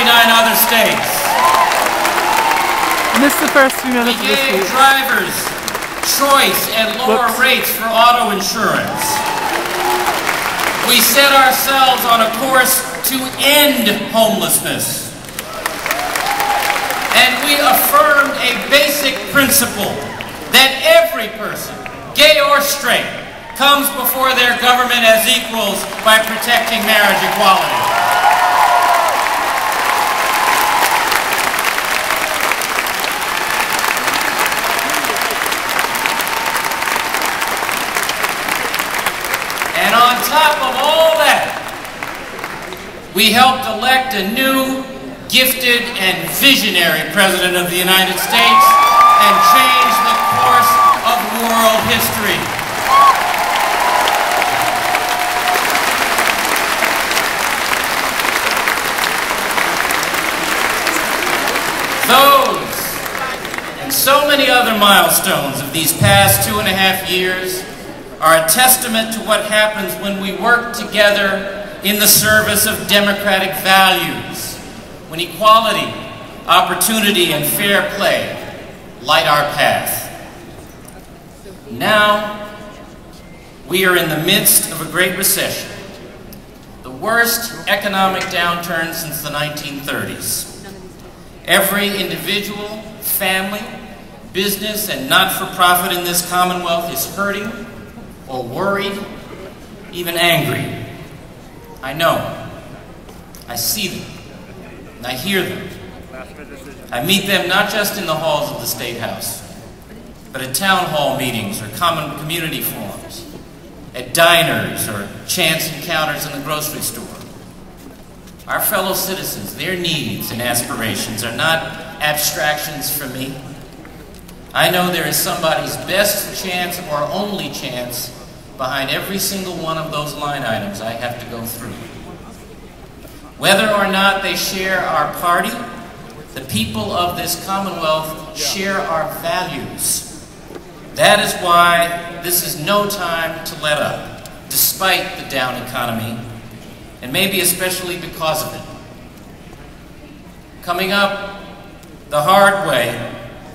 other states. Missed the first few minutes We of this gave speech. drivers choice and lower rates for auto insurance. We set ourselves on a course to end homelessness. And we affirmed a basic principle that every person, gay or straight, comes before their government as equals by protecting marriage equality. And on top of all that, we helped elect a new, gifted, and visionary President of the United States and change the course of world history. Those and so many other milestones of these past 2.5 years are a testament to what happens when we work together in the service of democratic values, when equality, opportunity, and fair play light our path. Now, we are in the midst of a great recession, the worst economic downturn since the 1930s. Every individual, family, business, and not-for-profit in this Commonwealth is hurting or worried, even angry. I know. I see them. And I hear them. I meet them not just in the halls of the State House, but at town hall meetings or common community forums, at diners or chance encounters in the grocery store. Our fellow citizens, their needs and aspirations are not abstractions for me. I know there is somebody's best chance or only chance behind every single one of those line items I have to go through. Whether or not they share our party, the people of this Commonwealth share our values. That is why this is no time to let up, despite the down economy, and maybe especially because of it. Coming up the hard way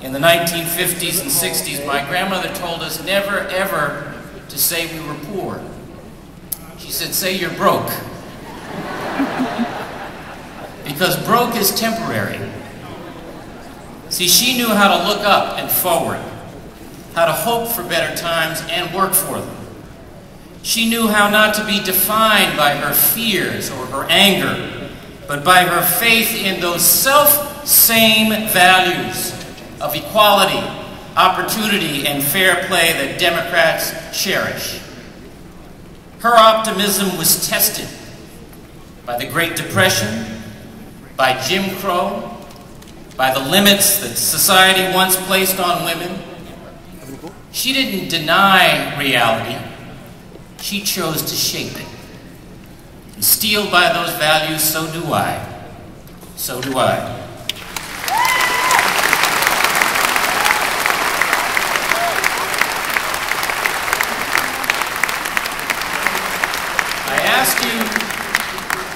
in the 1950s and 60s, my grandmother told us never ever to say we were poor. She said, say you're broke. Because broke is temporary. See, she knew how to look up and forward, how to hope for better times and work for them. She knew how not to be defined by her fears or her anger, but by her faith in those self-same values of equality, opportunity, and fair play that Democrats cherish. Her optimism was tested by the Great Depression, by Jim Crow, by the limits that society once placed on women. She didn't deny reality. She chose to shape it. And steeled by those values, so do I. So do I.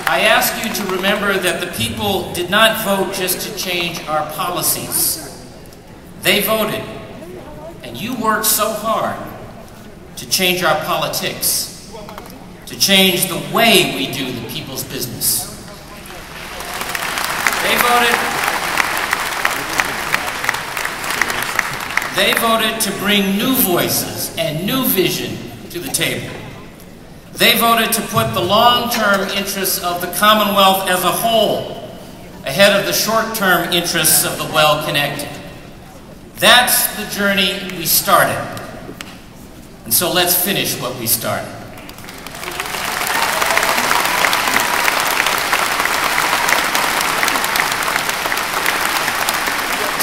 I ask you to remember that the people did not vote just to change our policies. They voted, and you worked so hard to change our politics, to change the way we do the people's business. They voted to bring new voices and new vision to the table. They voted to put the long-term interests of the Commonwealth as a whole ahead of the short-term interests of the well-connected. That's the journey we started. And so let's finish what we started.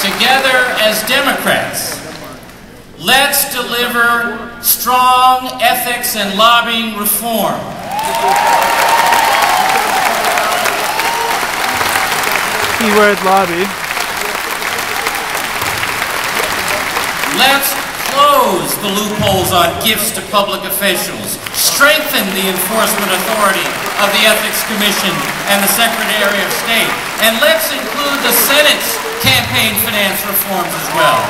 Together as Democrats, let's deliver strong ethics and lobbying reform. Keyword lobby. Let's close the loopholes on gifts to public officials, strengthen the enforcement authority of the Ethics Commission and the Secretary of State, and finance reforms as well.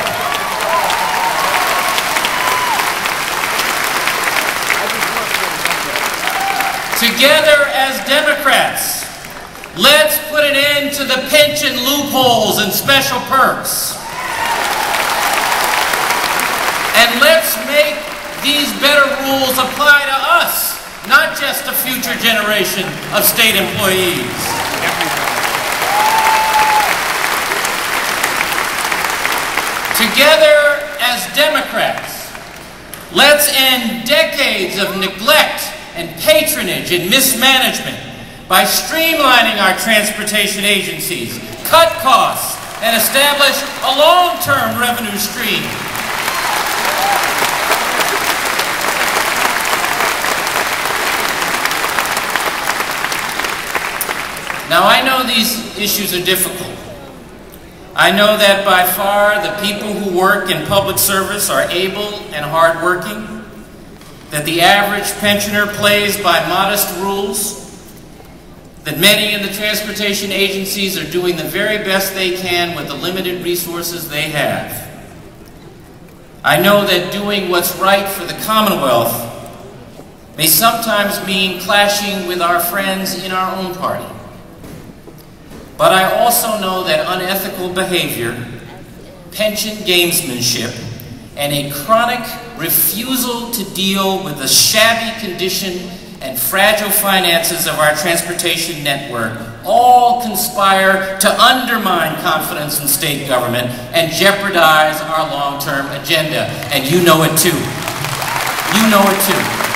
Together as Democrats, let's put an end to the pension loopholes and special perks. And let's make these better rules apply to us, not just a future generation of state employees. Together as Democrats, let's end decades of neglect and patronage and mismanagement by streamlining our transportation agencies, cut costs, and establish a long-term revenue stream. Now, I know these issues are difficult. I know that by far the people who work in public service are able and hardworking, that the average pensioner plays by modest rules, that many in the transportation agencies are doing the very best they can with the limited resources they have. I know that doing what's right for the Commonwealth may sometimes mean clashing with our friends in our own party. But I also know that unethical behavior, pension gamesmanship, and a chronic refusal to deal with the shabby condition and fragile finances of our transportation network all conspire to undermine confidence in state government and jeopardize our long-term agenda. And you know it too. You know it too.